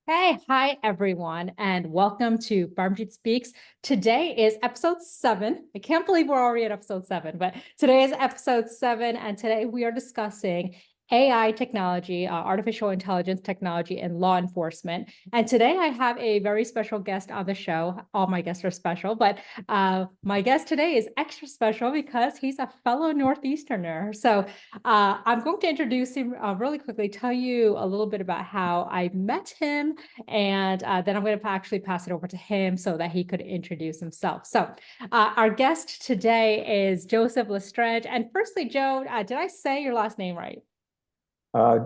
Hey, hi everyone, and welcome to Parmjit Speaks. Today is episode 7. I can't believe we're already at episode 7, but today is episode 7, and today we are discussing AI technology, artificial intelligence technology in law enforcement. And today I have a very special guest on the show. All my guests are special, but my guest today is extra special because he's a fellow Northeasterner. So I'm going to introduce him really quickly, tell you a little bit about how I met him, and then I'm going to actually pass it over to him so that he could introduce himself. So, our guest today is Joseph Lestrange. And firstly, Joe, did I say your last name right?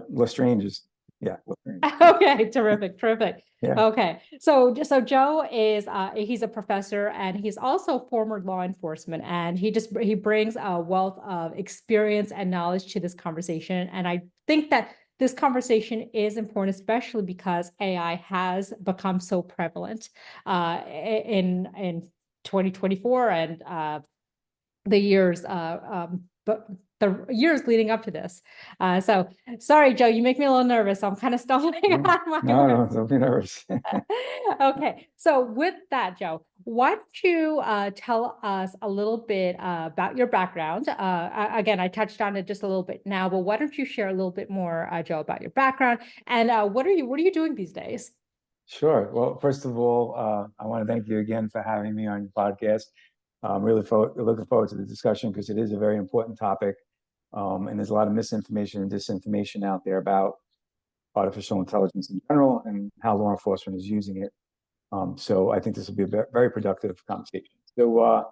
Lestrange is, yeah, Lestrange. Yeah. Okay, terrific, terrific. Yeah. Okay, so Joe is he's a professor and he's also former law enforcement, and he brings a wealth of experience and knowledge to this conversation. And I think that this conversation is important, especially because AI has become so prevalent in 2024 and the years but the years leading up to this. So sorry, Joe, you make me a little nervous. So I'm kind of stalling No, on my no, words. don't be nervous. Okay, so with that, Joe, why don't you tell us a little bit about your background? Again, I touched on it just a little bit now, but why don't you share a little bit more, Joe, about your background and what are you doing these days? Sure. Well, first of all, I want to thank you again for having me on your podcast. I'm really looking forward to the discussion because it is a very important topic. And there's a lot of misinformation and disinformation out there about artificial intelligence in general and how law enforcement is using it. So I think this will be a very productive conversation. To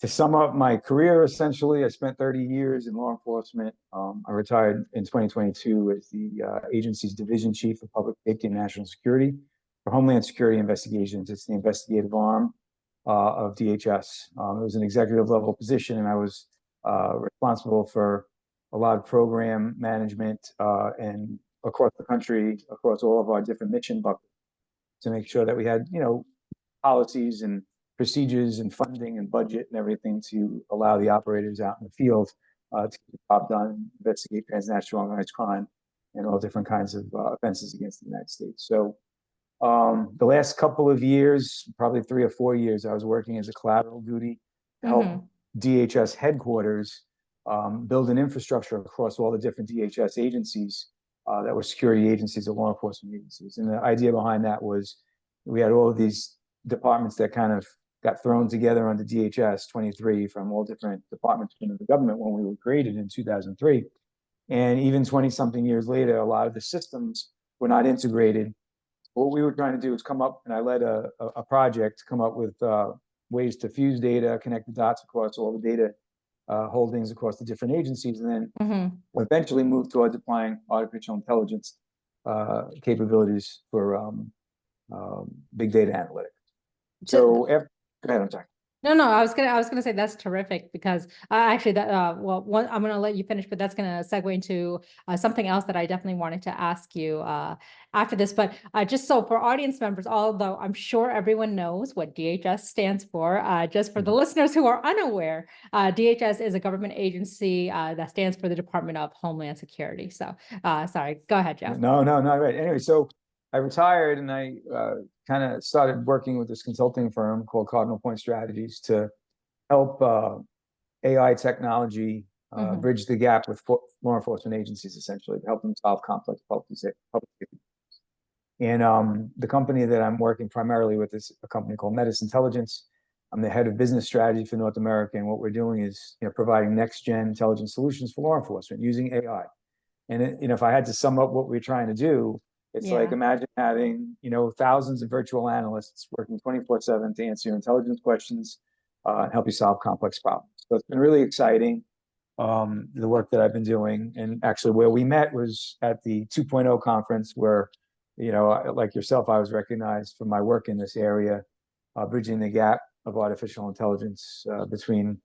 sum up my career, essentially, I spent 30 years in law enforcement. I retired in 2022 as the agency's division chief of public safety and national security for Homeland Security Investigations. It's the investigative arm of DHS. It was an executive level position, and I was responsible for a lot of program management and across the country, across all of our different mission buckets to make sure that we had, policies and procedures and funding and budget and everything to allow the operators out in the field to get the job done, investigate transnational organized crime and all different kinds of offenses against the United States. So the last couple of years, probably 3 or 4 years, I was working as a collateral duty to help Mm-hmm. DHS headquarters build an infrastructure across all the different DHS agencies that were security agencies or law enforcement agencies. And the idea behind that was we had all of these departments that kind of got thrown together under DHS 23 from all different departments within the government when we were created in 2003. And even 20 something years later, a lot of the systems were not integrated. What we were trying to do is come up, and I led a project to come up with ways to fuse data, connect the dots across all the data holdings across the different agencies, and then Mm-hmm. eventually move toward deploying artificial intelligence capabilities for big data analytics. So, go ahead, I'm sorry. No, no, I was gonna say that's terrific because actually that well one I'm gonna let you finish, but that's gonna segue into something else that I definitely wanted to ask you after this. But just so for audience members, although I'm sure everyone knows what DHS stands for, just for the listeners who are unaware, DHS is a government agency that stands for the Department of Homeland Security. So sorry, go ahead, Joe. No, no, not right. Anyway, so I retired and I kind of started working with this consulting firm called Cardinal Point Strategies to help AI technology Hmm. bridge the gap with law enforcement agencies, essentially, to help them solve complex public safety. And the company that I'm working primarily with is a company called Metis Intelligence. I'm the head of business strategy for North America, and what we're doing is, providing next gen intelligence solutions for law enforcement using AI. And if I had to sum up what we're trying to do, it's like Yeah. imagine having thousands of virtual analysts working 24/7 to answer your intelligence questions and help you solve complex problems. So it's been really exciting, the work that I've been doing. And actually, where we met was at the 2.0 conference, where like yourself, I was recognized for my work in this area, bridging the gap of artificial intelligence between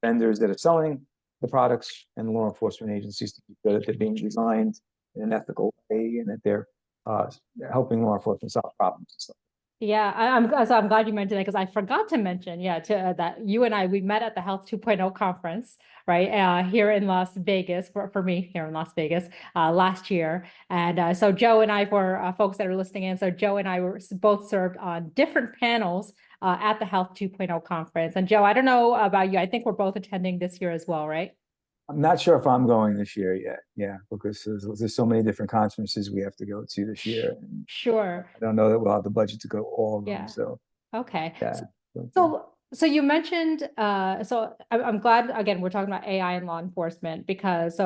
vendors that are selling the products and law enforcement agencies to keep that they're being designed in an ethical way and that they're uh, helping law enforcement solve problems and stuff. Yeah, I'm glad you mentioned that because I forgot to mention, yeah, that you and I we met at the Health 2.0 conference, right? Here in Las Vegas for me here in Las Vegas last year. And so Joe and I, for folks that are listening in, so Joe and I were both served on different panels at the Health 2.0 conference. And Joe, I don't know about you. I think we're both attending this year as well, right? I'm not sure if I'm going this year yet. Yeah, because there's so many different conferences we have to go to this Sh- year. And Sure. I don't know that we'll have the budget to go all of them. Yeah. So Okay. yeah. Okay. So you mentioned so I'm glad again we're talking about AI and law enforcement because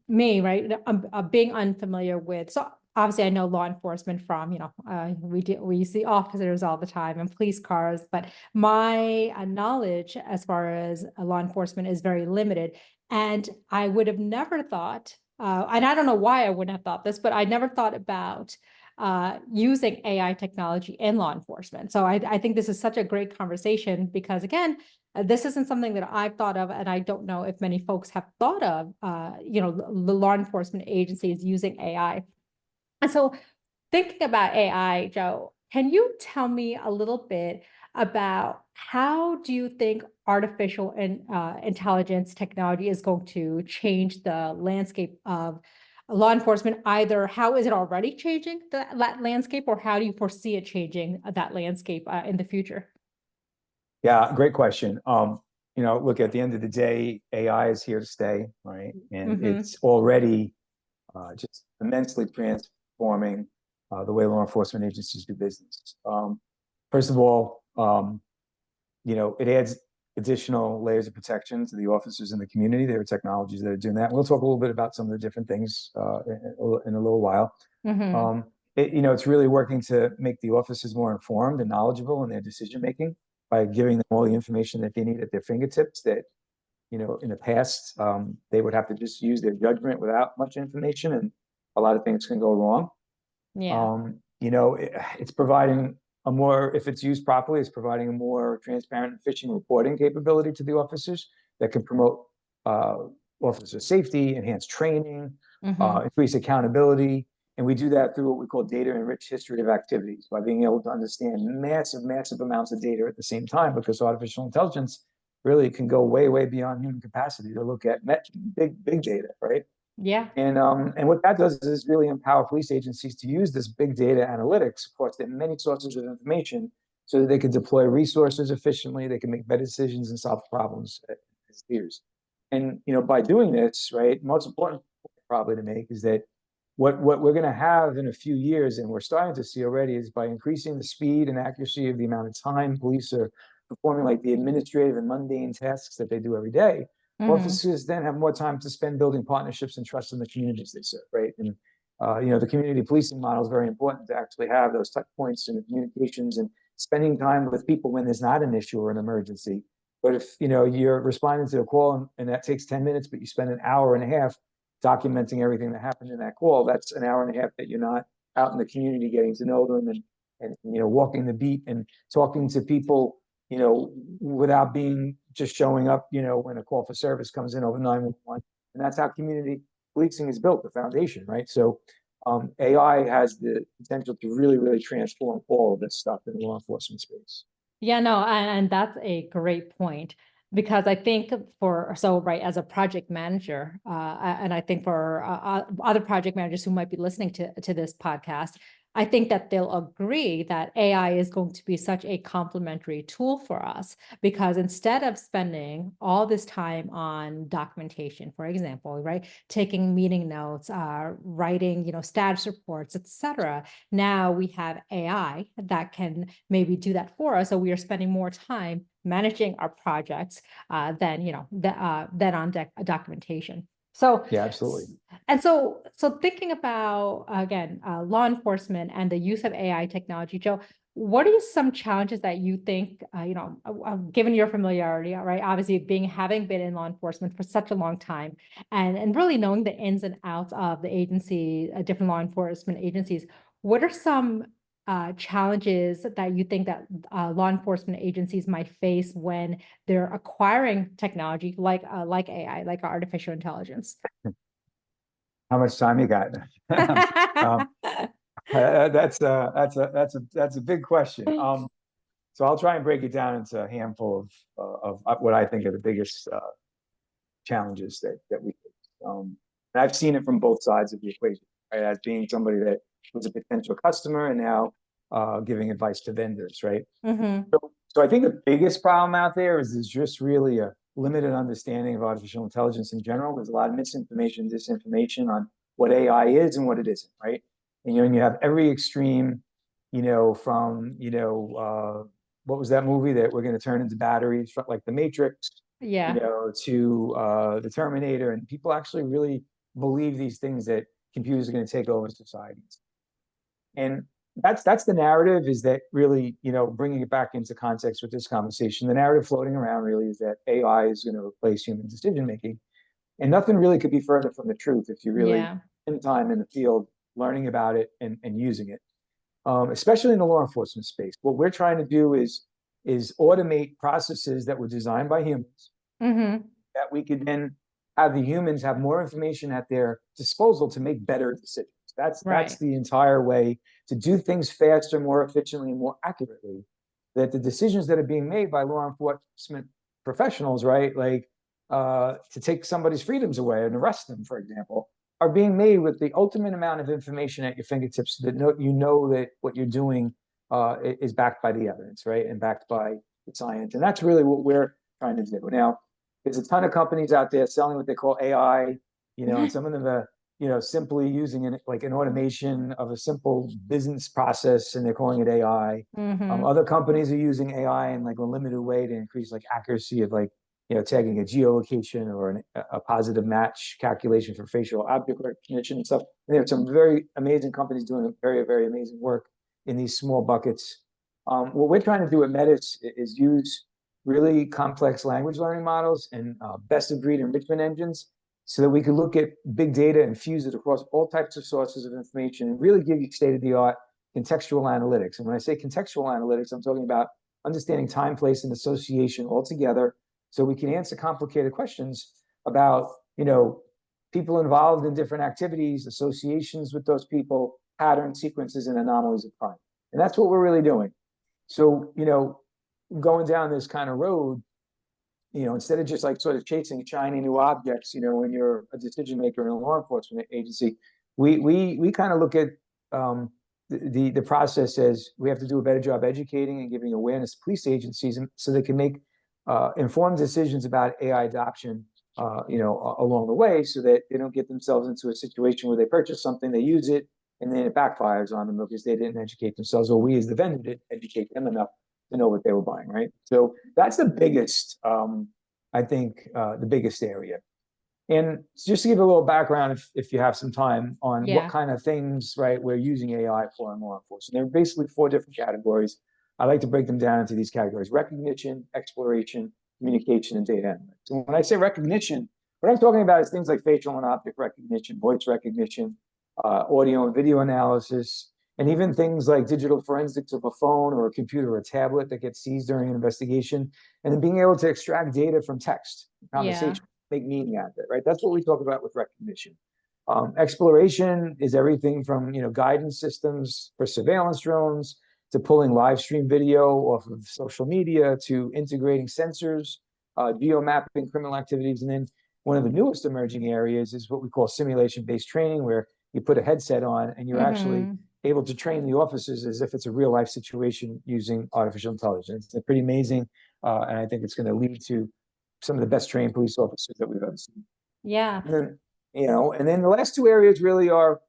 me, right, I'm being unfamiliar with, so obviously I know law enforcement from, we see officers all the time and police cars, but my knowledge as far as law enforcement is very limited. And I would have never thought and I don't know why I wouldn't have thought this, but I never thought about using AI technology in law enforcement. So I think this is such a great conversation because, again, this isn't something that I've thought of, and I don't know if many folks have thought of, the law enforcement agencies using AI. And so thinking about AI, Joe, can you tell me a little bit about how do you think artificial intelligence technology is going to change the landscape of law enforcement? Either how is it already changing that landscape, or how do you foresee it changing that landscape in the future? Yeah, great question. Look, at the end of the day, AI is here to stay, right? And Mm-hmm. it's already just immensely transforming the way law enforcement agencies do business. First of all, it adds additional layers of protection to the officers in the community. There are technologies that are doing that. We'll talk a little bit about some of the different things in a little while. Mm-hmm. Um, it's really working to make the officers more informed and knowledgeable in their decision making by giving them all the information that they need at their fingertips. That in the past they would have to just use their judgment without much information, and a lot of things can go wrong. Yeah. It's providing a more, if it's used properly, it's providing a more transparent and efficient reporting capability to the officers that can promote uh, officer safety, enhance training, Mm-hmm. increase accountability. And we do that through what we call data enriched history of activities by being able to understand massive, massive amounts of data at the same time, because artificial intelligence really can go way, way beyond human capacity to look at big, big data, right? Yeah. And what that does is really empower police agencies to use this big data analytics across their many sources of information so that they can deploy resources efficiently, they can make better decisions and solve problems as leaders. And by doing this, right, most important probably to make is that what we're going to have in a few years, and we're starting to see already, is by increasing the speed and accuracy of the amount of time police are performing like the administrative and mundane tasks that they do every day. Mm-hmm. Officers then have more time to spend building partnerships and trust in the communities they serve, right? And the community policing model is very important to actually have those touch points and communications and spending time with people when there's not an issue or an emergency. But if you're responding to a call and that takes 10 minutes, but you spend an hour and a half documenting everything that happened in that call, that's an hour and a half that you're not out in the community getting to know them and walking the beat and talking to people without being just showing up, when a call for service comes in over 911. And that's how community policing is built, the foundation, right? So AI has the potential to really, really transform all of this stuff in the law enforcement space. Yeah, no, and that's a great point because I think right, as a project manager, and I think for other project managers who might be listening to this podcast, I think that they'll agree that AI is going to be such a complementary tool for us because instead of spending all this time on documentation, for example, right, taking meeting notes, writing, status reports, etc., now we have AI that can maybe do that for us. So we are spending more time managing our projects than on documentation. So, Yeah, absolutely. and so thinking about again law enforcement and the use of AI technology, Joe, what are some challenges that you think given your familiarity, right? Obviously, having been in law enforcement for such a long time, and really knowing the ins and outs of the agency, different law enforcement agencies, what are some challenges that you think that law enforcement agencies might face when they're acquiring technology like AI, like artificial intelligence? How much time you got? um, That's a big question. So I'll try and break it down into a handful of what I think are the biggest challenges that we face. And I've seen it from both sides of the equation, right? As being somebody that was a potential customer and now giving advice to vendors, right? Mm-hmm. So I think the biggest problem out there is there's just really a limited understanding of artificial intelligence in general. There's a lot of misinformation, disinformation on what AI is and what it isn't, right? And you have every extreme, from what was that movie that we're going to turn into batteries, like the Matrix, Yeah. to the Terminator, and people actually really believe these things that computers are going to take over societies. And that's the narrative, is that really, bringing it back into context with this conversation, the narrative floating around really is that AI is going to replace human decision making. And nothing really could be further from the truth if you really Yeah. spend time in the field learning about it and using it, especially in the law enforcement space. What we're trying to do is automate processes that were designed by humans, Mm-hmm. that we could then have the humans have more information at their disposal to make better decisions. That's Right. the entire way to do things faster, more efficiently, and more accurately. That the decisions that are being made by law enforcement professionals, right, like to take somebody's freedoms away and arrest them, for example, are being made with the ultimate amount of information at your fingertips, so that that what you're doing is backed by the evidence, right, and backed by the science. And that's really what we're trying to do. Now, there's a ton of companies out there selling what they call AI, and some of them are, simply using like an automation of a simple business process, and they're calling it AI. Mm-hmm. Other companies are using AI in like a limited way to increase like accuracy of like, tagging a geolocation or a positive match calculation for facial object recognition and stuff. And there are some very amazing companies doing very, very amazing work in these small buckets. What we're trying to do at Metis is use really complex language learning models and best of breed enrichment engines, so that we can look at big data and fuse it across all types of sources of information and really give you state of the art contextual analytics. And when I say contextual analytics, I'm talking about understanding time, place, and association all together, so we can answer complicated questions about, people involved in different activities, associations with those people, patterns, sequences, and anomalies of crime. And that's what we're really doing. So, going down this kind of road, instead of just like sort of chasing shiny new objects, when you're a decision maker in a law enforcement agency, we kind of look at the process as we have to do a better job educating and giving awareness to police agencies, so they can make informed decisions about AI adoption, along the way, so that they don't get themselves into a situation where they purchase something, they use it, and then it backfires on them because they didn't educate themselves, or we as the vendor didn't educate them enough to know what they were buying, right? So that's the biggest, I think, the biggest area. And just to give a little background, if you have some time, on what Yeah. kind of things, right, we're using AI for in law enforcement. There are basically four different categories. I like to break them down into these categories: recognition, exploration, communication, and data analytics. And when I say recognition, what I'm talking about is things like facial and object recognition, voice recognition, audio and video analysis, and even things like digital forensics of a phone or a computer or a tablet that gets seized during an investigation, and then being able to extract data from text, Yeah. conversation, make meaning out of it, right? That's what we talk about with recognition. Exploration is everything from, guidance systems for surveillance drones, to pulling live stream video off of social media, to integrating sensors, geo-mapping criminal activities. And then one of the newest emerging areas is what we call simulation-based training, where you put a headset on and you're actually Mm-hmm. able to train the officers as if it's a real life situation using artificial intelligence. It's pretty amazing. And I think it's going to lead to some of the best trained police officers that we've ever seen. Yeah. And then, and then the last two areas really are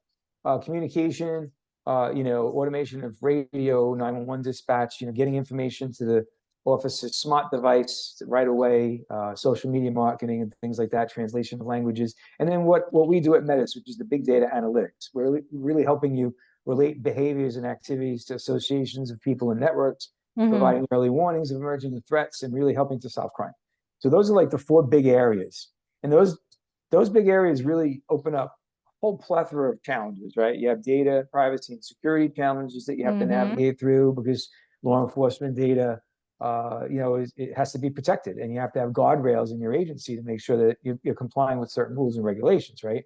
communication, automation of radio, 911 dispatch, getting information to the officer's smart device right away, social media marketing and things like that, translation of languages. And then what we do at Metis, which is the big data analytics. We're really helping you relate behaviors and activities to associations of people and networks, Mm-hmm. providing early warnings of emerging threats, and really helping to solve crime. So those are like the four big areas. And those big areas really open up a whole plethora of challenges, right? You have data, privacy, and security challenges that you have to Mm-hmm. navigate through, because law enforcement data, it has to be protected, and you have to have guardrails in your agency to make sure that you're complying with certain rules and regulations, right?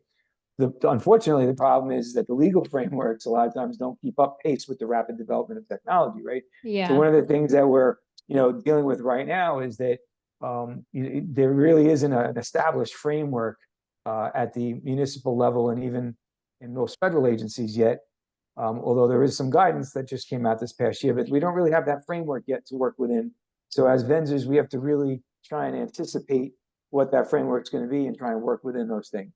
Unfortunately, the problem is that the legal frameworks a lot of times don't keep up pace with the rapid development of technology, right? So Yeah, one of the things that we're, dealing with right now is that there really isn't an established framework at the municipal level and even in most federal agencies yet. Although there is some guidance that just came out this past year, but we don't really have that framework yet to work within. So as vendors, we have to really try and anticipate what that framework is going to be and try and work within those things.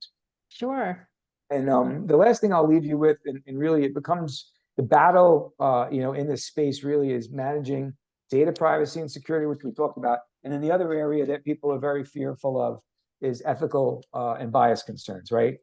sure. And the last thing I'll leave you with, and really it becomes the battle, in this space really is managing data privacy and security, which we talked about. And then the other area that people are very fearful of is ethical and bias concerns, right?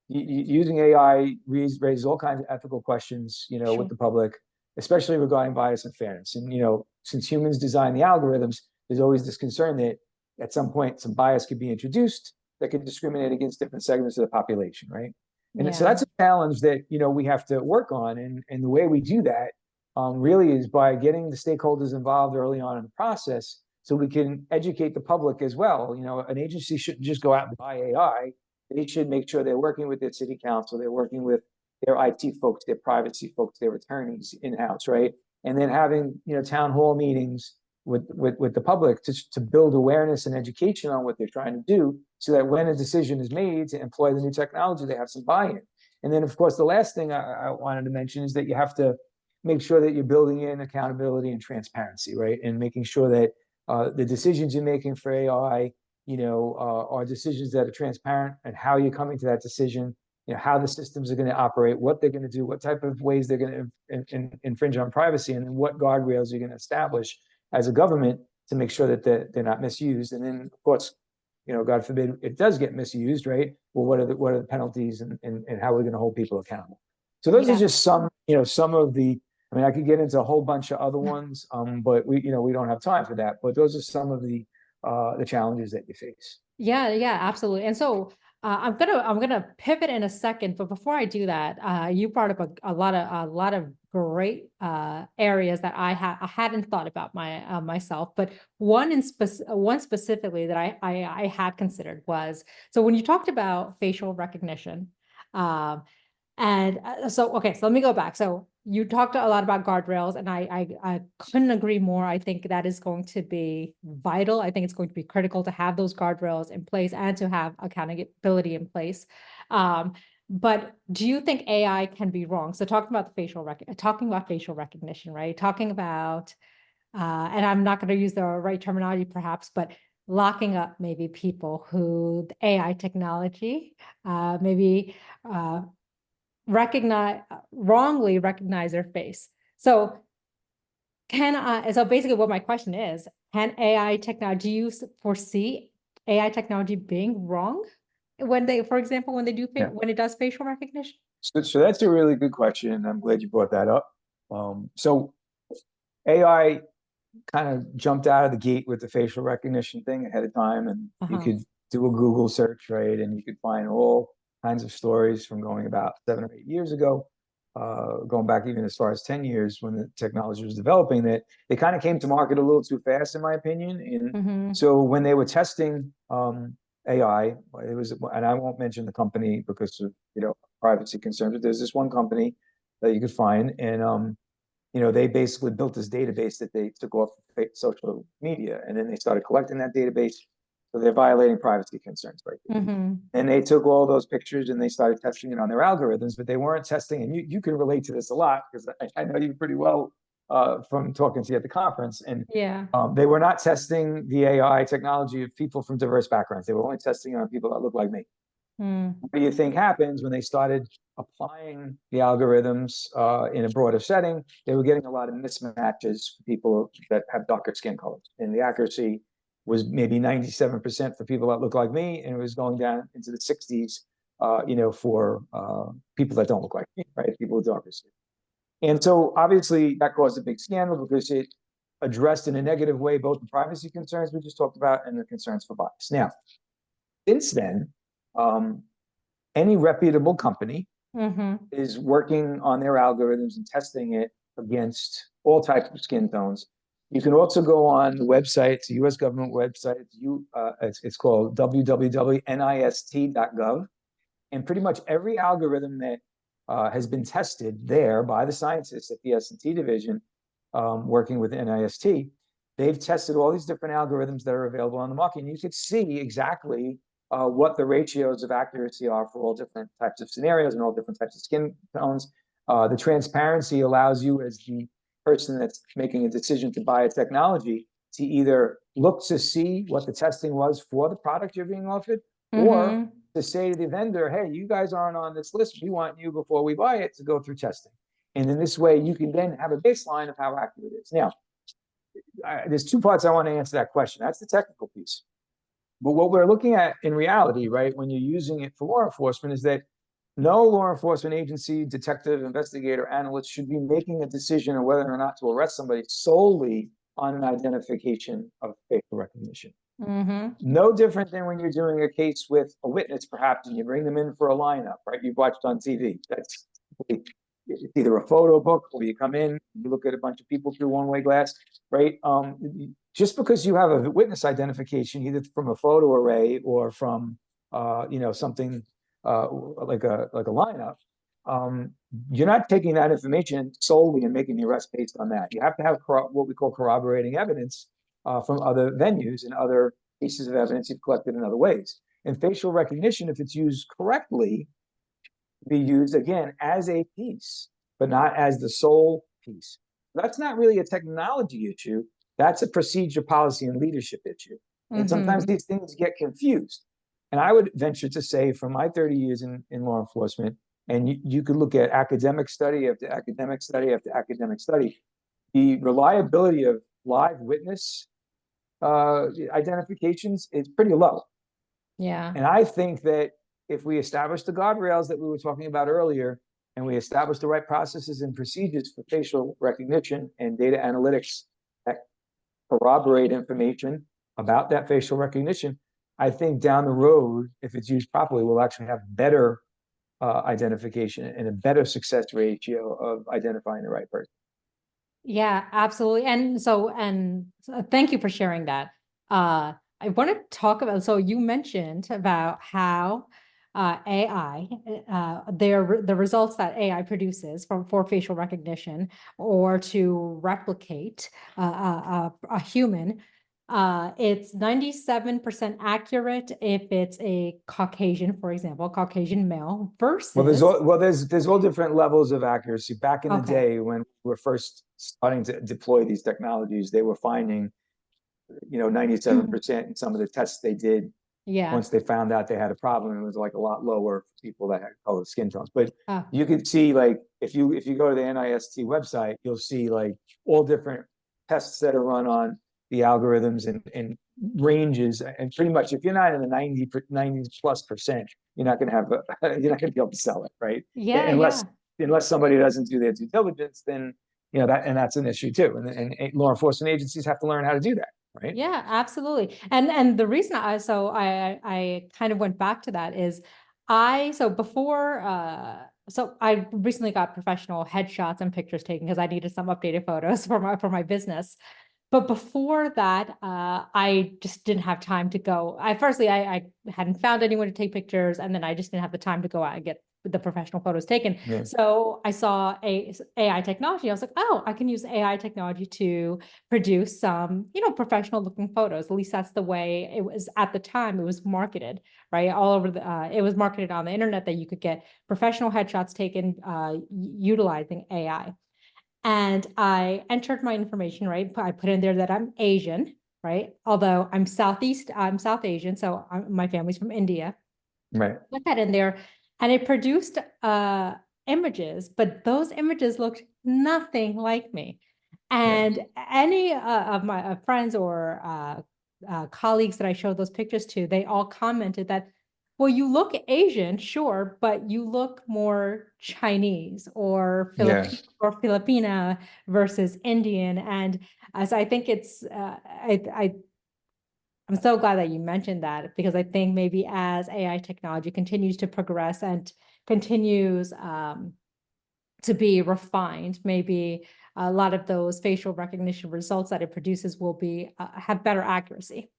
Using AI raises all kinds of ethical questions, with Sure. the public, especially regarding bias and fairness. And, since humans design the algorithms, there's always this concern that at some point some bias could be introduced that could discriminate against different segments of the population, right? And so Yeah. that's a challenge that we have to work on, and the way we do that really is by getting the stakeholders involved early on in the process, so we can educate the public as well. An agency shouldn't just go out and buy AI; they should make sure they're working with their city council, they're working with their IT folks, their privacy folks, their attorneys in house, right? And then having town hall meetings with the public to build awareness and education on what they're trying to do, so that when a decision is made to employ the new technology, they have some buy-in. And then, of course, the last thing I wanted to mention is that you have to make sure that you're building in accountability and transparency, right? And making sure that the decisions you're making for AI, are decisions that are transparent, and how you're coming to that decision, how the systems are going to operate, what they're going to do, what type of ways they're going to infringe on privacy, and then what guardrails you're going to establish as a government to make sure that they're not misused. And then, of course, God forbid it does get misused, right? Well, what are the penalties, and how are we going to hold people accountable? So those are Yeah. just some of the. I mean, I could get into a whole bunch of other ones, but we don't have time for that. But those are some of the challenges that you face. Yeah, yeah, absolutely. And so I'm gonna pivot in a second, but before I do that, you brought up a lot of great areas that I hadn't thought about myself, but one specifically that I had considered was, so when you talked about facial recognition, um, and okay, so let me go back. So you talked a lot about guardrails, and I couldn't agree more. I think that is going to be vital. I think it's going to be critical to have those guardrails in place and to have accountability in place. Um, but do you think AI can be wrong? So talking about facial recognition, right? Talking about and I'm not going to use the right terminology perhaps, but locking up maybe people who the AI technology maybe wrongly recognize their face. So so basically what my question is, can AI technology, do you foresee AI technology being wrong when they, for example, Yeah. when it does facial recognition? So that's a really good question, and I'm glad you brought that up. So AI kind of jumped out of the gate with the facial recognition thing ahead of time, and you Uh-huh. could do a Google search, right? And you could find all kinds of stories from going about 7 or 8 years ago, going back even as far as 10 years when the technology was developing, that they kind of came to market a little too fast, in my opinion. And Mm-hmm. so when they were testing AI, it was, and I won't mention the company because of, privacy concerns, but there's this one company that you could find, and they basically built this database that they took off social media, and then they started collecting that database. So they're violating privacy concerns, right? Mm-hmm. And they took all those pictures and they started testing it on their algorithms, but they weren't testing. And you can relate to this a lot because I know you pretty well from talking to you at the conference. And Yeah. they were not testing the AI technology of people from diverse backgrounds. They were only testing it on people that look like me. Mm. What do you think happens when they started applying the algorithms in a broader setting? They were getting a lot of mismatches for people that have darker skin colors, and the accuracy was maybe 97% for people that look like me, and it was going down into the 60s, for people that don't look like me, right? People with darker skin. And so obviously that caused a big scandal because it addressed in a negative way both the privacy concerns we just talked about and the concerns for bias. Now, since then, um, any reputable company Mm-hmm. is working on their algorithms and testing it against all types of skin tones. You can also go on the website, it's a US government website. It's called www.nist.gov. And pretty much every algorithm that has been tested there by the scientists at the S&T division, working with NIST, they've tested all these different algorithms that are available on the market. And you could see exactly what the ratios of accuracy are for all different types of scenarios and all different types of skin tones. The transparency allows you, as the person that's making a decision to buy a technology, to either look to see what the testing was for the product you're being offered, or to say to the vendor, hey, you guys aren't on this list. We want you, before we buy it, to go through testing. And in this way, you can then have a baseline of how accurate it is. Now, there's two parts I want to answer that question. That's the technical piece. But what we're looking at in reality, right, when you're using it for law enforcement, is that no law enforcement agency, detective, investigator, analyst should be making a decision on whether or not to arrest somebody solely on an identification of facial recognition. No different than when you're doing a case with a witness, perhaps, and you bring them in for a lineup, right? You've watched on TV. That's it's either a photo book, or you come in, you look at a bunch of people through one-way glass, right? Just because you have a witness identification, either from a photo array or from something like a lineup, you're not taking that information solely and making the arrest based on that. You have to have what we call corroborating evidence from other venues and other pieces of evidence you've collected in other ways. And facial recognition, if it's used correctly, be used again as a piece, but not as the sole piece. That's not really a technology issue. That's a procedure, policy, and leadership issue. And sometimes these things get confused. And I would venture to say, from my 30 years in law enforcement, and you could look at academic study after academic study after academic study, the reliability of live witness identifications is pretty low. Yeah. And I think that if we establish the guardrails that we were talking about earlier, and we establish the right processes and procedures for facial recognition and data analytics that corroborate information about that facial recognition, I think down the road, if it's used properly, we'll actually have better identification and a better success ratio of identifying the right person. Yeah, absolutely. And so thank you for sharing that. I want to talk about, so you mentioned about how AI, the results that AI produces for facial recognition or to replicate a human, it's 97% accurate if it's a Caucasian, for example, Caucasian male versus. There's all different levels of accuracy. Back in the day when we were first starting to deploy these technologies, they were finding 97% in some of the tests they did. Yeah. Once they found out they had a problem, it was like a lot lower for people that had colored skin tones. But you could see, like, if you go to the NIST website, you'll see like all different tests that are run on the algorithms and ranges. And pretty much, if you're not in the 90+%, you're not going to be able to sell it, right? Yeah. Unless somebody doesn't do their due diligence, then that's an issue too. And law enforcement agencies have to learn how to do that. Right. Yeah, absolutely. And the reason I kind of went back to that is so I recently got professional headshots and pictures taken because I needed some updated photos for my business. But before that, I just didn't have time to go. I hadn't found anyone to take pictures, and then I just didn't have the time to go out and get the professional photos taken. Yeah. So I saw AI technology. I was like, oh, I can use AI technology to produce some, professional looking photos. At least that's the way it was at the time. It was marketed, right? All over it was marketed on the internet that you could get professional headshots taken utilizing AI. And I entered my information, right? I put in there that I'm Asian, right? Although I'm South Asian, so my family's from India. Right. Put that in there, and it produced images, but those images looked nothing like me. And any of my friends or colleagues that I showed those pictures to, they all commented that, well, you look Asian, sure, but you look more Chinese or Filipina versus Indian. And as I think it's, I'm so glad that you mentioned that, because I think maybe as AI technology continues to progress and continues to be refined, maybe a lot of those facial recognition results that it produces will be have better accuracy.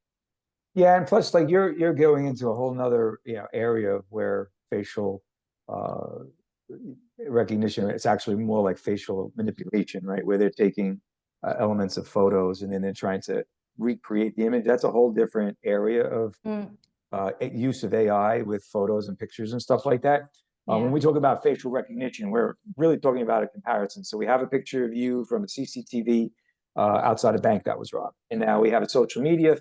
Yeah, and plus, like you're going into a whole nother area where facial uh, recognition. It's actually more like facial manipulation, right? Where they're taking elements of photos and then they're trying to recreate the image. That's a whole different area of Mm, use of AI with photos and pictures and stuff like that. When yeah. we talk about facial recognition, we're really talking about a comparison. So we have a picture of you from a CCTV outside a bank that was robbed. And now we have a social media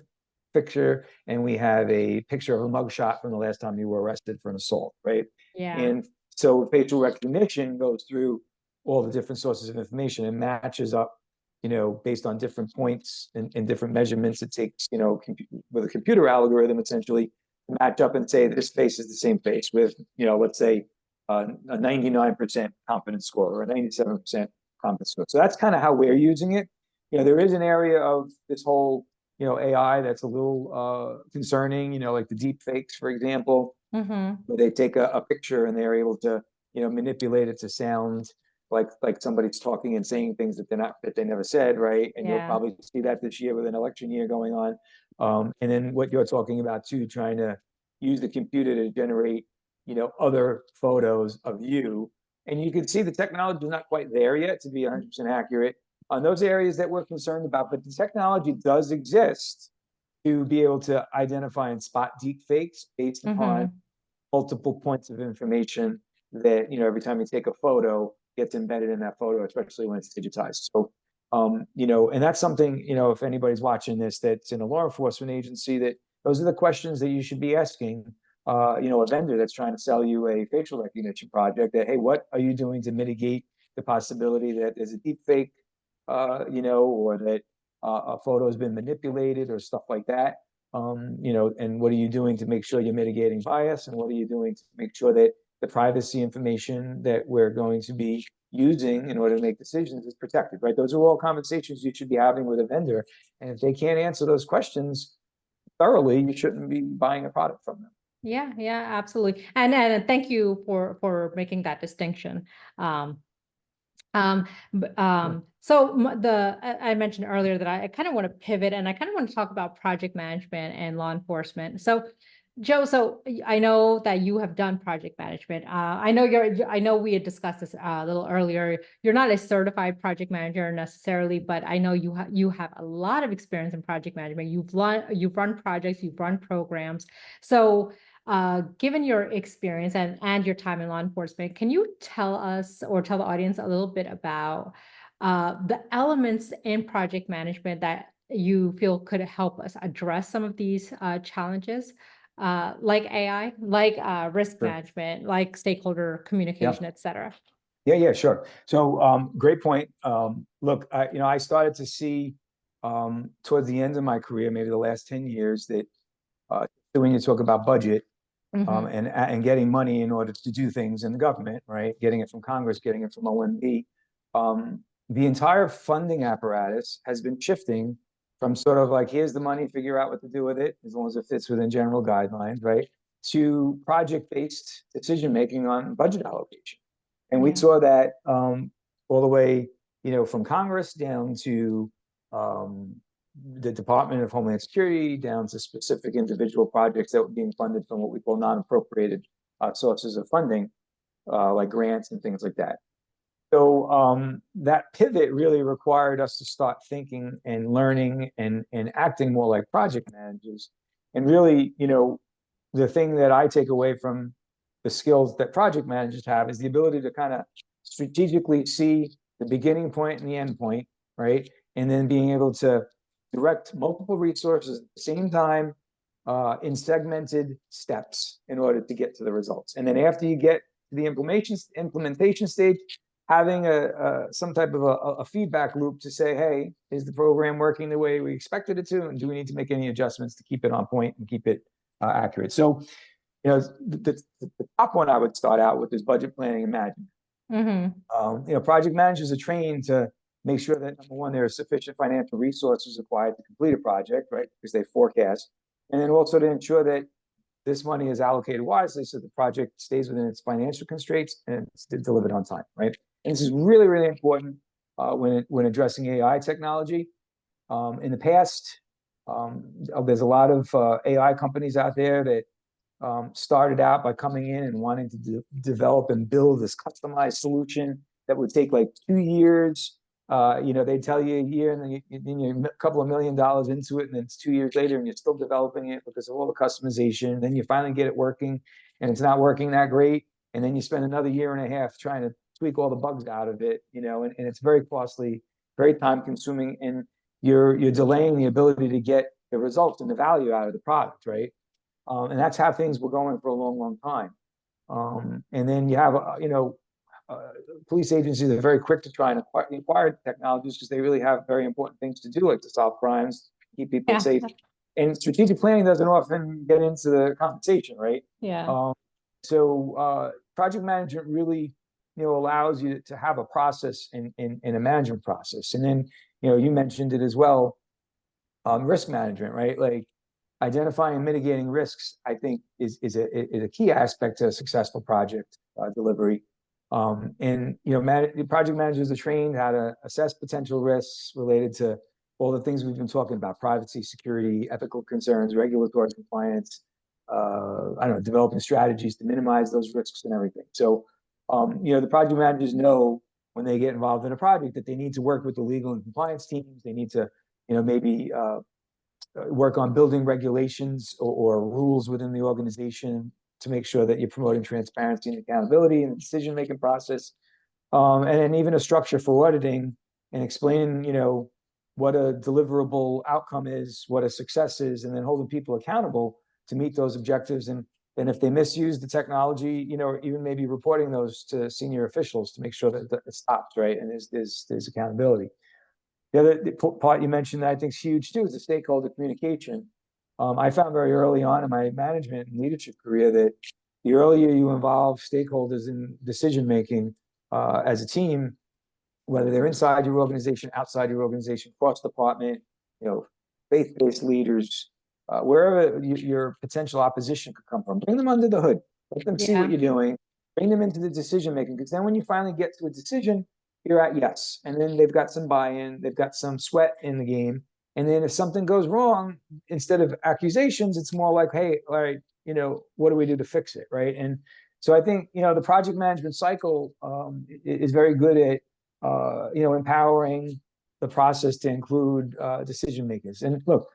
picture and we have a picture of a mugshot from the last time you were arrested for an assault, right? Yeah. And so facial recognition goes through all the different sources of information and matches up, based on different points and different measurements. It takes, with a computer algorithm, essentially, to match up and say this face is the same face with, let's say a 99% confidence score or a 97% confidence score. So that's kind of how we're using it. There is an area of this whole, AI that's a little concerning, like the deep fakes, for example, Mm-hmm. where they take a picture and they're able to, manipulate it to sound like somebody's talking and saying things that they never said, right? And you'll Yeah. probably see that this year with an election year going on. And then what you're talking about too, trying to use the computer to generate, other photos of you. And you can see the technology is not quite there yet to be 100% accurate on those areas that we're concerned about, but the technology does exist to be able to identify and spot deep fakes based upon Mm-hmm. multiple points of information that, every time you take a photo gets embedded in that photo, especially when it's digitized. So, and that's something, if anybody's watching this, that's in a law enforcement agency, that those are the questions that you should be asking, a vendor that's trying to sell you a facial recognition project, that, hey, what are you doing to mitigate the possibility that there's a deep fake, or that a photo has been manipulated or stuff like that. And what are you doing to make sure you're mitigating bias? And what are you doing to make sure that the privacy information that we're going to be using in order to make decisions is protected, right? Those are all conversations you should be having with a vendor. And if they can't answer those questions thoroughly, you shouldn't be buying a product from them. Yeah, yeah, absolutely. And thank you for making that distinction. Um, so I mentioned earlier that I kind of want to pivot and I kind of want to talk about project management and law enforcement. So Joe, so I know that you have done project management. I know we had discussed this a little earlier. You're not a certified project manager necessarily, but I know you have a lot of experience in project management. You've run projects, you've run programs. So given your experience and your time in law enforcement, can you tell us or tell the audience a little bit about the elements in project management that you feel could help us address some of these challenges, like AI, like risk Sure. management, like stakeholder Yeah. communication, et cetera? Yeah, sure. So, great point. Look, I started to see towards the end of my career, maybe the last 10 years, that when you talk about budget, Mm-hmm. and getting money in order to do things in the government, right? Getting it from Congress, getting it from OMB. The entire funding apparatus has been shifting from sort of like, here's the money, figure out what to do with it, as long as it fits within general guidelines, right? To project-based decision making on budget allocation. And we Yeah. saw that all the way, from Congress down to um, the Department of Homeland Security, down to specific individual projects that were being funded from what we call non-appropriated sources of funding, like grants and things like that. So that pivot really required us to start thinking and learning and acting more like project managers. And really, the thing that I take away from the skills that project managers have is the ability to kind of strategically see the beginning point and the end point, right? And then being able to direct multiple resources at the same time in segmented steps in order to get to the results. And then after you get to the implementation stage, having some type of a feedback loop to say, hey, is the program working the way we expected it to? And do we need to make any adjustments to keep it on point and keep it accurate? So, the top one I would start out with is budget planning and management. Mm-hmm. Project managers are trained to make sure that, number one, there are sufficient financial resources required to complete a project, right? Because they forecast. And then also to ensure that this money is allocated wisely so the project stays within its financial constraints and it's delivered on time, right? And this is really, really important when addressing AI technology. In the past, there's a lot of AI companies out there that started out by coming in and wanting to develop and build this customized solution that would take like 2 years. They tell you a year, and then you're a couple of $1 million into it, and then it's 2 years later, and you're still developing it because of all the customization. Then you finally get it working, and it's not working that great, and then you spend another year and a half trying to tweak all the bugs out of it, and it's very costly, very time consuming, and you're delaying the ability to get the results and the value out of the product, right? And that's how things were going for a long, long time. And then you have, police agencies are very quick to try and acquire technologies because they really have very important things to do, like to solve crimes, keep people Yeah. safe. And strategic planning doesn't often get into the compensation, right? Yeah. So project management really, allows you to have a process and a management process. And then, you mentioned it as well, risk management, right? Like identifying and mitigating risks, I think is a key aspect to a successful project delivery. And project managers are trained how to assess potential risks related to all the things we've been talking about: privacy, security, ethical concerns, regulatory compliance. I don't know, developing strategies to minimize those risks and everything. So, the project managers know when they get involved in a project that they need to work with the legal and compliance teams. They need to, maybe work on building regulations or rules within the organization to make sure that you're promoting transparency and accountability in the decision-making process. And then even a structure for auditing and explaining, what a deliverable outcome is, what a success is, and then holding people accountable to meet those objectives. And if they misuse the technology, or even maybe reporting those to senior officials to make sure that it stops, right? And there's accountability. The other part you mentioned that I think is huge too is the stakeholder communication. I found very early on in my management and leadership career that the earlier you involve stakeholders in decision making as a team, whether they're inside your organization, outside your organization, cross department, faith-based leaders, wherever your potential opposition could come from, bring them under the hood, let them see what you're doing, bring them into the decision making, because then when you finally get to a decision, you're at yes, and then they've got some buy-in, they've got some sweat in the game, and then if something goes wrong, instead of accusations, it's more like, hey, all right, what do we do to fix it, right? And so I think the project management cycle is very good at empowering the process to include decision makers. And look,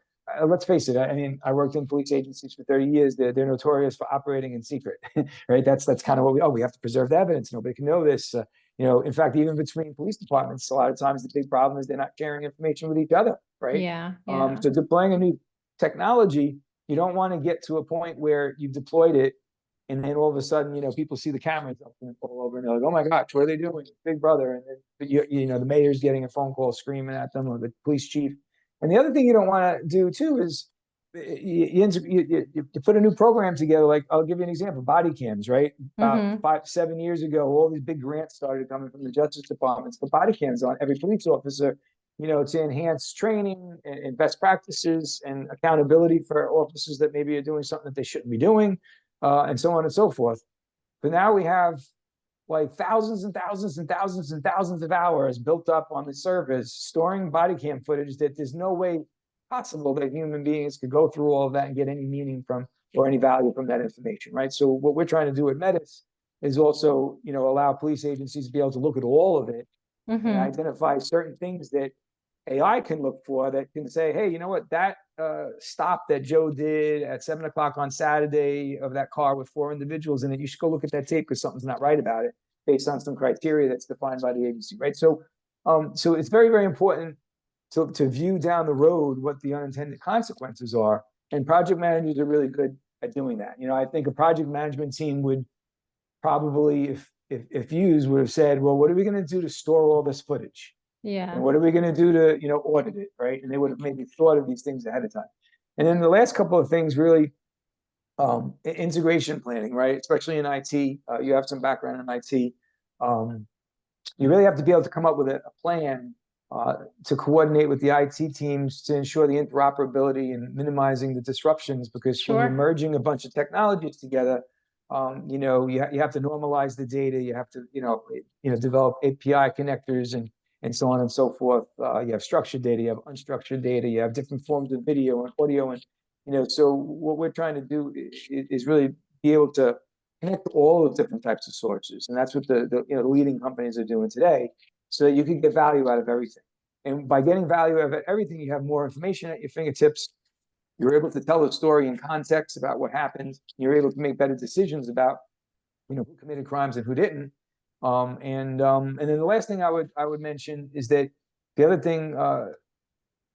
let's face it. I mean, I worked in police agencies for 30 years. They're notorious for operating in secret, right? That's kind of what we have to preserve the evidence. Nobody can know this. In fact, even between police departments, a lot of times the big problem is they're not sharing information with each other, right? Yeah. So deploying a new technology, you don't want to get to a point where you've deployed it and then all of a sudden, people see the cameras up and all over, and they're like, "Oh my gosh, what are they doing? Big Brother!" And then, the mayor's getting a phone call screaming at them, or the police chief. And the other thing you don't want to do too is you put a new program together. Like, I'll give you an example: body cams. Right, about 5-7 years ago, all these big grants started coming from the Justice Departments for body cams on every police officer. To enhance training and best practices and accountability for officers that maybe are doing something that they shouldn't be doing. And so on and so forth. But now we have like thousands and thousands and thousands and thousands of hours built up on the servers, storing body cam footage that there's no way possible that human beings could go through all of that and get any meaning from or any value from that information, right? So what we're trying to do at Metis is also, allow police agencies to be able to look at all of it and identify certain things that AI can look for that can say, hey, you know what, that stop that Joe did at 7 o'clock on Saturday of that car with 4 individuals in it, you should go look at that tape because something's not right about it based on some criteria that's defined by the agency, right? So it's very, very important to view down the road what the unintended consequences are. And project managers are really good at doing that. I think a project management team would probably, if used, would have said, well, what are we going to do to store all this footage? Yeah. And what are we going to do to, audit it, right? And they would have maybe thought of these things ahead of time. And then the last couple of things, really, integration planning, right? Especially in IT, you have some background in IT. You really have to be able to come up with a plan to coordinate with the IT teams to ensure the interoperability and minimizing the disruptions. Because when you're merging a bunch of technologies together, you have to normalize the data. You have to, develop API connectors and so on and so forth. You have structured data, you have unstructured data, you have different forms of video and audio, and So what we're trying to do is really be able to connect all the different types of sources, and that's what the leading companies are doing today, so that you can get value out of everything. And by getting value out of everything, you have more information at your fingertips. You're able to tell the story in context about what happened. You're able to make better decisions about who committed crimes and who didn't. And then the last thing I would mention is that the other thing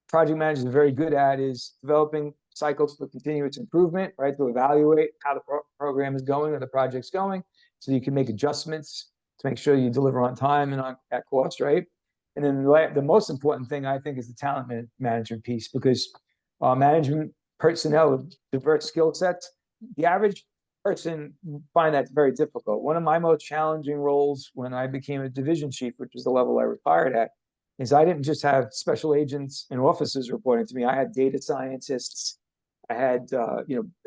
project managers are very good at is developing cycles for continuous improvement, right? To evaluate how the program is going or the project's going, so you can make adjustments to make sure you deliver on time and at cost, right? And then the most important thing I think is the talent management piece, because management personnel with diverse skill sets, the average person find that very difficult. One of my most challenging roles when I became a division chief, which is the level I retired at, is I didn't just have special agents and officers reporting to me. I had data scientists, I had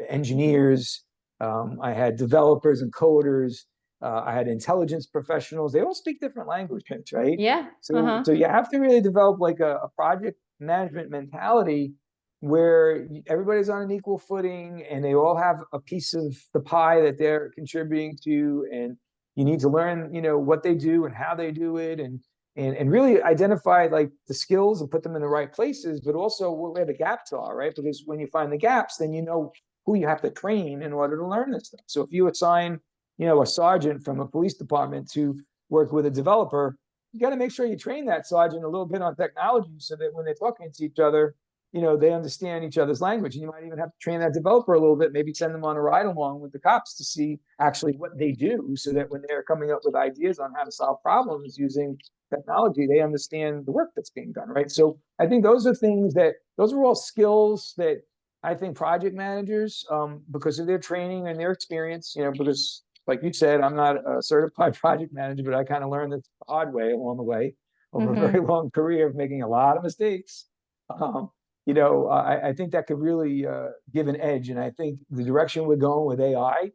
engineers, I had developers and coders, I had intelligence professionals. They all speak different languages, right? Yeah. So you have to really develop like a project management mentality where everybody's on an equal footing and they all have a piece of the pie that they're contributing to, and you need to learn what they do and how they do it, and really identify like the skills and put them in the right places, but also where the gaps are, right? Because when you find the gaps, then you know who you have to train in order to learn this stuff. So if you assign a sergeant from a police department to work with a developer, you got to make sure you train that sergeant a little bit on technology, so that when they're talking to each other, they understand each other's language. And you might even have to train that developer a little bit, maybe send them on a ride along with the cops to see actually what they do, so that when they're coming up with ideas on how to solve problems using technology, they understand the work that's being done, right? So I think those are all skills that I think project managers, because of their training and their experience, because like you said, I'm not a certified project manager, but I kind of learned this the hard way along the way over a very long career of making a lot of mistakes. I think that could really give an edge. And I think the direction we're going with AI,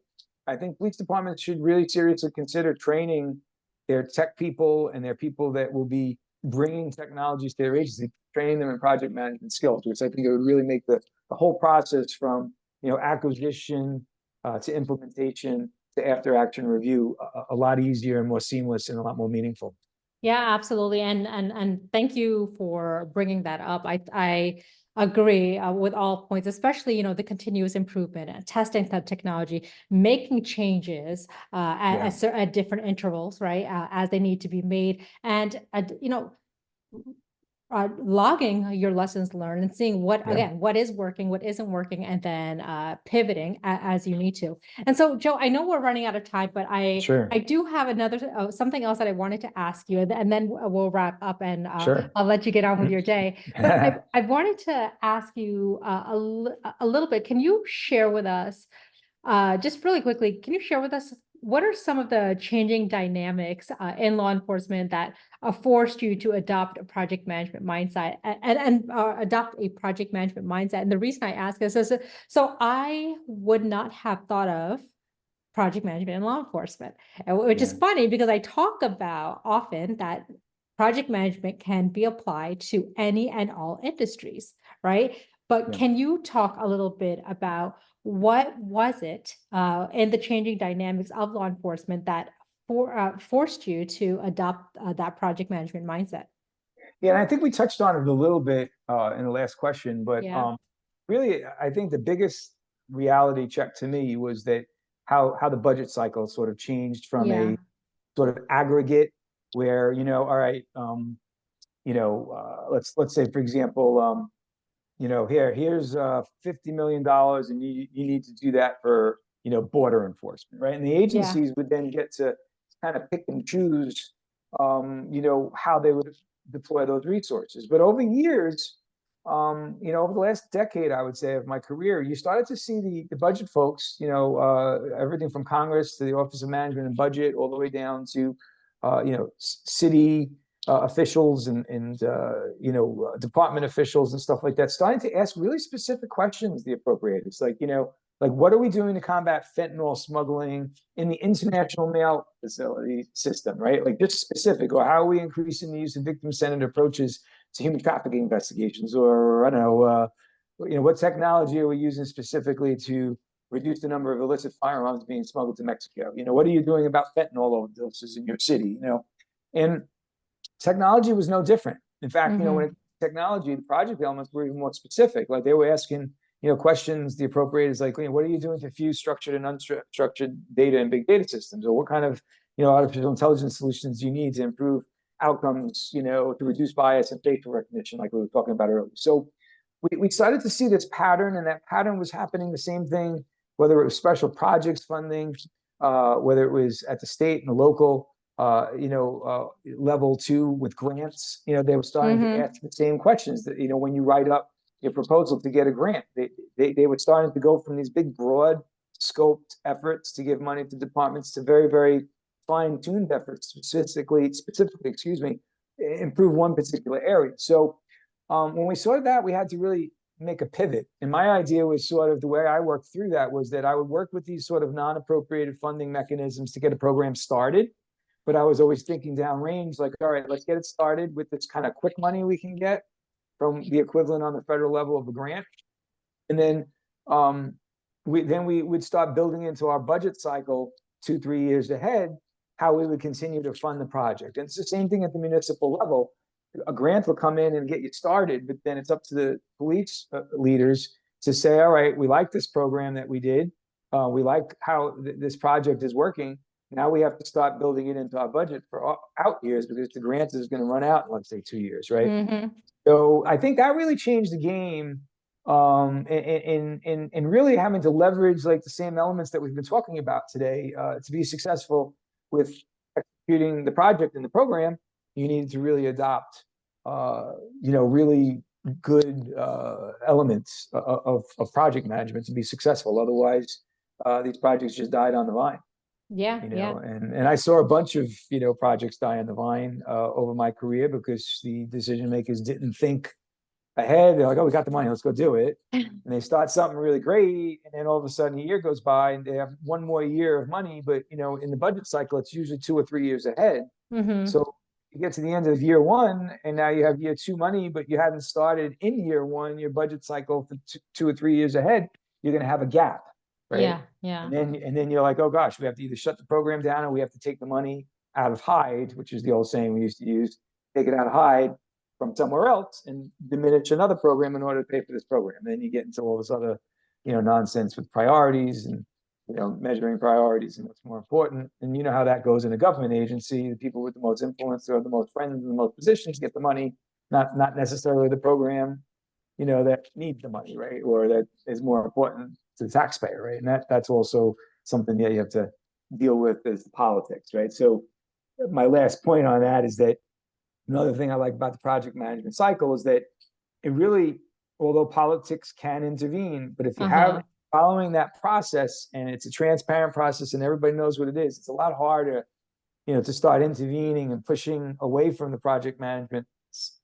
I think police departments should really seriously consider training their tech people and their people that will be bringing technologies to their agency, training them in project management skills, which I think it would really make the whole process from acquisition to implementation to after action review a lot easier and more seamless and a lot more meaningful. Yeah, absolutely. And thank you for bringing that up. I agree with all points, especially, the continuous improvement and testing that technology, making changes at different intervals, right? As they need to be made. And, logging your lessons learned and seeing what is working, what isn't working, and then pivoting as you need to. And so, Joe, I know we're running out of time, but I do have another something else that I wanted to ask you, and then we'll wrap up, and I'll let you get on with your day. But I wanted to ask you a little bit. Can you share with us, just really quickly, can you share with us what are some of the changing dynamics in law enforcement that forced you to adopt a project management mindset and adopt a project management mindset? And the reason I ask is, so I would not have thought of project management in law enforcement, which is funny because I talk about often that project management can be applied to any and all industries, right? But can you talk a little bit about what was it in the changing dynamics of law enforcement that forced you to adopt that project management mindset? Yeah, and I think we touched on it a little bit in the last question, but really, I think the biggest reality check to me was that how the budget cycle sort of changed from a sort of aggregate where all right, let's say for example, here's $50 million, and you need to do that for border enforcement, right? And the agencies would then get to kind of pick and choose, how they would deploy those resources. But over years, over the last decade, I would say of my career, you started to see the budget folks, everything from Congress to the Office of Management and Budget, all the way down to, city officials and department officials and stuff like that, starting to ask really specific questions. The appropriators, like what are we doing to combat fentanyl smuggling in the international mail facility system, right? Like just specific, or how are we increasing the use of victim-centered approaches to human trafficking investigations, or I don't know, what technology are we using specifically to reduce the number of illicit firearms being smuggled to Mexico? What are you doing about fentanyl overdoses in your city? And technology was no different. In fact, when it technology, the project elements were even more specific. Like they were asking, questions, the appropriators, like, what are you doing to fuse structured and unstructured data in big data systems? Or what kind of, artificial intelligence solutions do you need to improve outcomes, to reduce bias and facial recognition, like we were talking about earlier. So we started to see this pattern, and that pattern was happening the same thing, whether it was special projects funding, whether it was at the state and the local, level two with grants. They were starting to ask the same questions that, when you write up your proposal to get a grant, they were starting to go from these big, broad scoped efforts to give money to departments to very, very fine-tuned efforts, specifically, improve one particular area. So when we saw that, we had to really make a pivot. And my idea was sort of the way I worked through that was that I would work with these sort of non-appropriated funding mechanisms to get a program started. But I was always thinking downrange, like, all right, let's get it started with this kind of quick money we can get from the equivalent on the federal level of a grant. And then we would start building into our budget cycle 2-3 years ahead how we would continue to fund the project. And it's the same thing at the municipal level. A grant will come in and get you started, but then it's up to the police leaders to say, all right, we like this program that we did. We like how this project is working. Now we have to start building it into our budget for out years, because the grant is going to run out in, let's say, 2 years, right? So I think that really changed the game, and really having to leverage like the same elements that we've been talking about today to be successful with executing the project and the program. You need to really adopt, really good elements of project management to be successful. Otherwise, these projects just died on the vine. Yeah. And I saw a bunch of, projects die on the vine over my career because the decision makers didn't think ahead. They're like, oh, we got the money, let's go do it. And they start something really great, and then all of a sudden a year goes by and they have one more year of money, but in the budget cycle it's usually 2 or 3 years ahead. So you get to the end of year one and now you have year two money, but you haven't started in year one your budget cycle for 2 or 3 years ahead. You're going to have a gap, right? Yeah. And then you're like, oh gosh, we have to either shut the program down or we have to take the money out of hide, which is the old saying we used to use, take it out of hide from somewhere else and diminish another program in order to pay for this program. And then you get into all this other, nonsense with priorities and, measuring priorities and what's more important. And you know how that goes in a government agency. The people with the most influence or the most friends and the most positions get the money, not necessarily the program, that needs the money, right? Or that is more important to the taxpayer, right? And that's also something that you have to deal with as politics, right? So my last point on that is that another thing I like about the project management cycle is that it really, although politics can intervene, but if you have following that process and it's a transparent process and everybody knows what it is, it's a lot harder, to start intervening and pushing away from the project management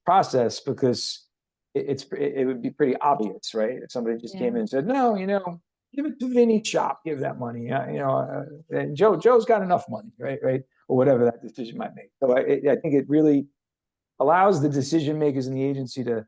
process, because it would be pretty obvious, right? If somebody just came in and said, no, give it to Vinny's shop, give that money, and Joe's got enough money, right, or whatever that decision might make. So I think it really allows the decision makers in the agency to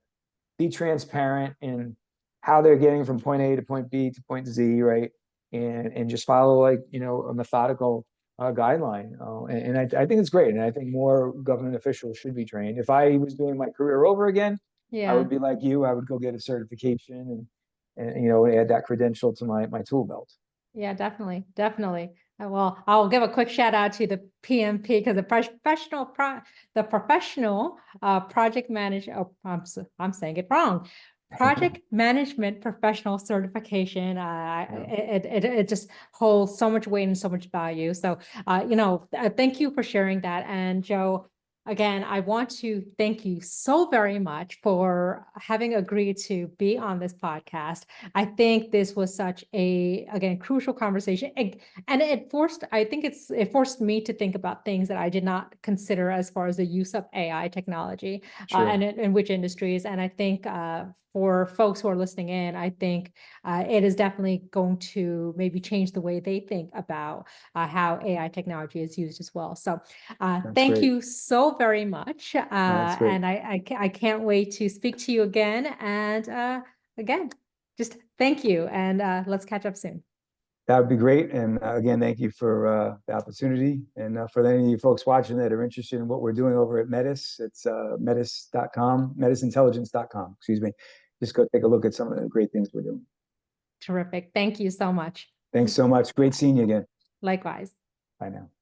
be transparent in how they're getting from point A to point B to point Z, right? And just follow like, a methodical guideline. And I think it's great. And I think more government officials should be trained. If I was doing my career over again, I would be like you. I would go get a certification and add that credential to my tool belt. Yeah, definitely. Well, I'll give a quick shout out to the PMP, because the professional project manager. Oh, I'm saying it wrong. Project management professional certification. It just holds so much weight and so much value. So, thank you for sharing that. And Joe, again, I want to thank you so very much for having agreed to be on this podcast. I think this was such a, again, crucial conversation. And it forced me to think about things that I did not consider as far as the use of AI technology and in which industries. And I think for folks who are listening in, I think it is definitely going to maybe change the way they think about how AI technology is used as well. So thank you so very much. And I can't wait to speak to you again. And again, just thank you, and let's catch up soon. That would be great. And again, thank you for the opportunity. And for any of you folks watching that are interested in what we're doing over at Metis, it's metis.com, metisintelligence.com, excuse me. Just go take a look at some of the great things we're doing. Terrific. Thank you so much. Thanks so much. Great seeing you again. Likewise. Bye now.